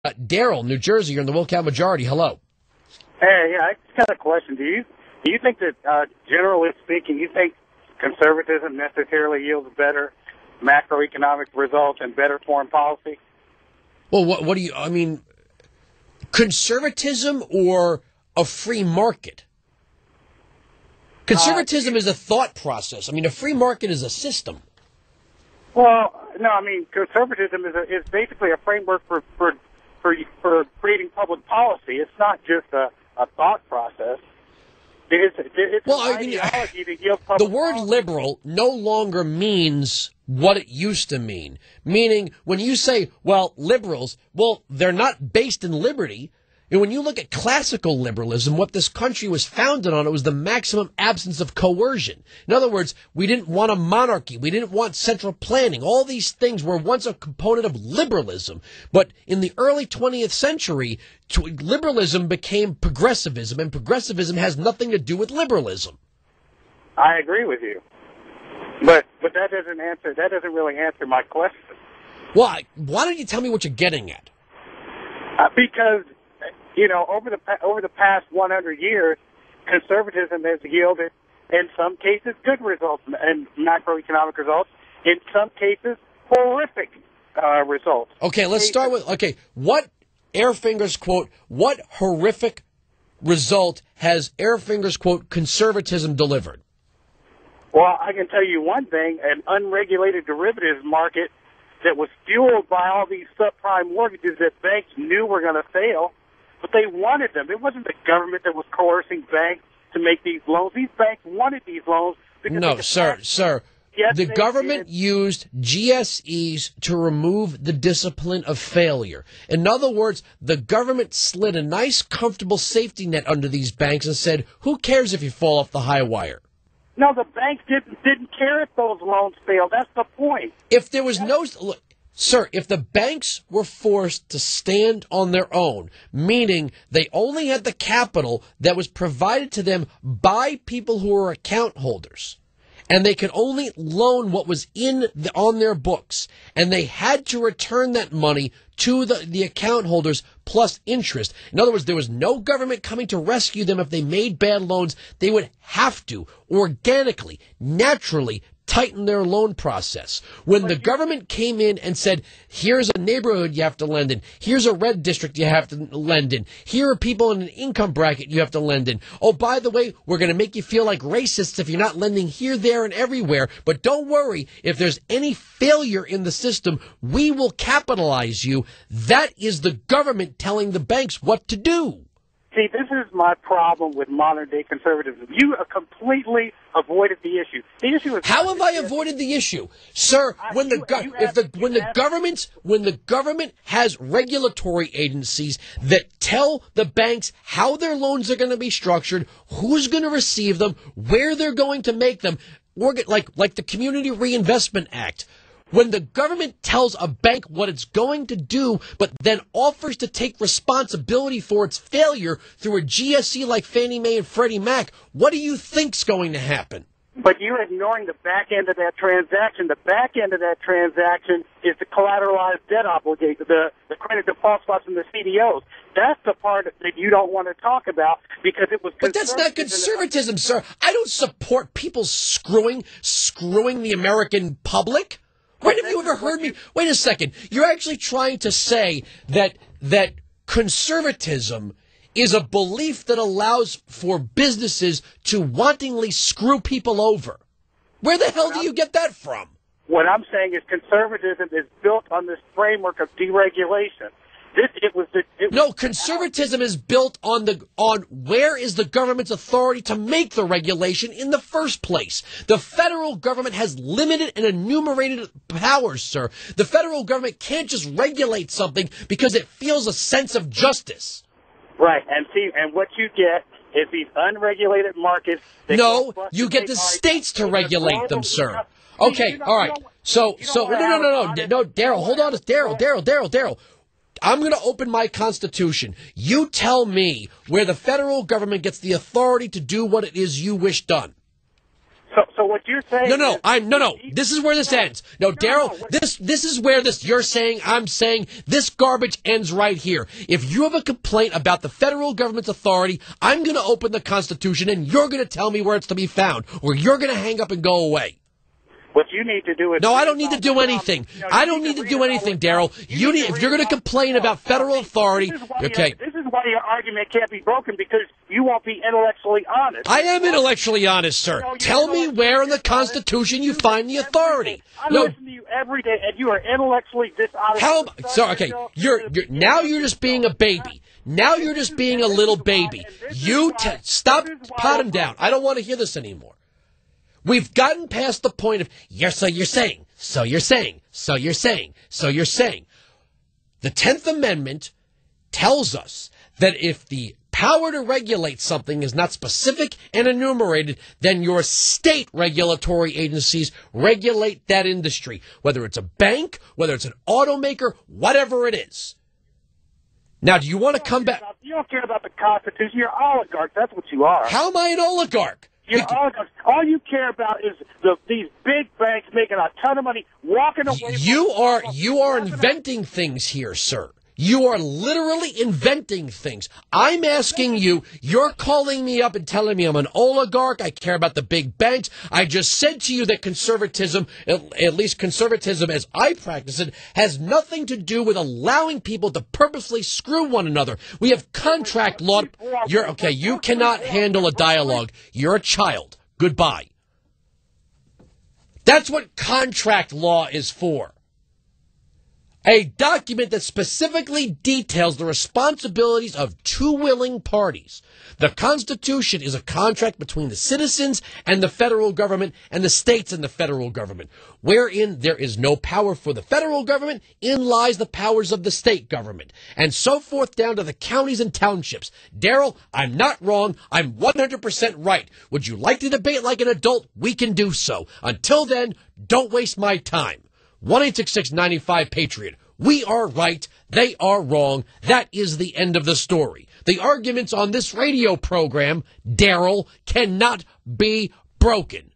Daryl, New Jersey, you're in the Wilkow majority. Hello. Hey, yeah, I just got a question. Do you think that, generally speaking, you think conservatism necessarily yields better macroeconomic results and better foreign policy? Well, what do you, I mean, conservatism or a free market? Conservatism is a thought process. I mean, a free market is a system. Well, no, I mean, conservatism is basically a framework for creating public policy. It's not just a thought process. It's an ideology to yield public the word policy. liberal no longer means what it used to mean. Meaning, when you say, well, liberals, well, they're not based in liberty. And when you look at classical liberalism, what this country was founded on, it was the maximum absence of coercion. In other words, we didn't want a monarchy. We didn't want central planning. All these things were once a component of liberalism. But in the early 20th century, liberalism became progressivism, and progressivism has nothing to do with liberalism. I agree with you. But that doesn't really answer my question. Why? Why don't you tell me what you're getting at? Because, you know, over the past 100 years, conservatism has yielded, in some cases, good results and macroeconomic results. In some cases, horrific results. Okay, let's start with, what Airfinger's quote, what horrific result has Airfinger's quote, conservatism delivered? Well, I can tell you one thing, an unregulated derivatives market that was fueled by all these subprime mortgages that banks knew were going to fail, but they wanted them. It wasn't the government that was coercing banks to make these loans. These banks wanted these loans. No, sir. Yes, the government used GSEs to remove the discipline of failure. In other words, the government slid a nice, comfortable safety net under these banks and said, who cares if you fall off the high wire? No, the banks didn't care if those loans failed. That's the point. If there was Sir, if the banks were forced to stand on their own, meaning they only had the capital that was provided to them by people who were account holders, and they could only loan what was on their books, and they had to return that money to the account holders plus interest. In other words, there was no government coming to rescue them if they made bad loans. They would have to organically, naturally tighten their loan process. When the government came in and said, here's a neighborhood you have to lend in, here's a red district you have to lend in, here are people in an income bracket you have to lend in. Oh, by the way, we're going to make you feel like racists if you're not lending here, there, and everywhere. But don't worry, if there's any failure in the system, we will capitalize you. That is the government telling the banks what to do. See, this is my problem with modern-day conservatism. You completely avoided the issue. The issue is how have I avoided the issue, sir? When the government has regulatory agencies that tell the banks how their loans are going to be structured, who's going to receive them, where they're going to make them, like the Community Reinvestment Act. When the government tells a bank what it's going to do, but then offers to take responsibility for its failure through a GSE like Fannie Mae and Freddie Mac, what do you think's going to happen? But you're ignoring the back end of that transaction. The back end of that transaction is the collateralized debt obligation, the credit default swaps and the CDOs. That's the part that you don't want to talk about because it was. But that's not conservatism, sir. I don't support people screwing the American public. When have you ever heard me? Wait a second. You're actually trying to say that conservatism is a belief that allows for businesses to wantingly screw people over. Where the hell do you get that from? What I'm saying is conservatism is built on this framework of deregulation. Conservatism is built on where is the government's authority to make the regulation in the first place. The federal government has limited and enumerated powers, sir. The federal government can't just regulate something because it feels a sense of justice. Right, and what you get is these unregulated markets. No, you get the states to regulate them, sir. Okay, all right. No, Daryl, hold on, Daryl. I'm going to open my Constitution. You tell me where the federal government gets the authority to do what it is you wish done. So So what you're saying? No. This is where this ends. No, Daryl. This is where you're saying. I'm saying this garbage ends right here. If you have a complaint about the federal government's authority, I'm going to open the Constitution, and you're going to tell me where it's to be found, or you're going to hang up and go away. What you need to do is... No, I don't need to do anything. I don't need to do anything, Daryl. If you're going to complain about federal authority, okay. This is why your argument can't be broken, because you won't be intellectually honest. I am intellectually honest, sir. Tell me where in the Constitution you find the authority. I listen to you every day, and you are intellectually dishonest. You're just being a baby. Now you're just being a little baby. Stop, pot him down. I don't want to hear this anymore. We've gotten past the point of, so you're saying. The 10th Amendment tells us that if the power to regulate something is not specific and enumerated, then your state regulatory agencies regulate that industry, whether it's a bank, whether it's an automaker, whatever it is. Now, do you want to come back? You don't care about the Constitution. You're oligarchs. That's what you are. How am I an oligarch? All you care about is these big banks making a ton of money, walking away. You are inventing things here, sir. You are literally inventing things. I'm asking you, you're calling me up and telling me I'm an oligarch, I care about the big banks. I just said to you that conservatism, at least conservatism as I practice it, has nothing to do with allowing people to purposely screw one another. We have contract law. You cannot handle a dialogue. You're a child. Goodbye. That's what contract law is for. A document that specifically details the responsibilities of two willing parties. The Constitution is a contract between the citizens and the federal government and the states and the federal government. Wherein there is no power for the federal government, in lies the powers of the state government. And so forth down to the counties and townships. Daryl, I'm not wrong. I'm 100% right. Would you like to debate like an adult? We can do so. Until then, don't waste my time. 1-866-95-PATRIOT. We are right. They are wrong. That is the end of the story. The arguments on this radio program, Daryl, cannot be broken.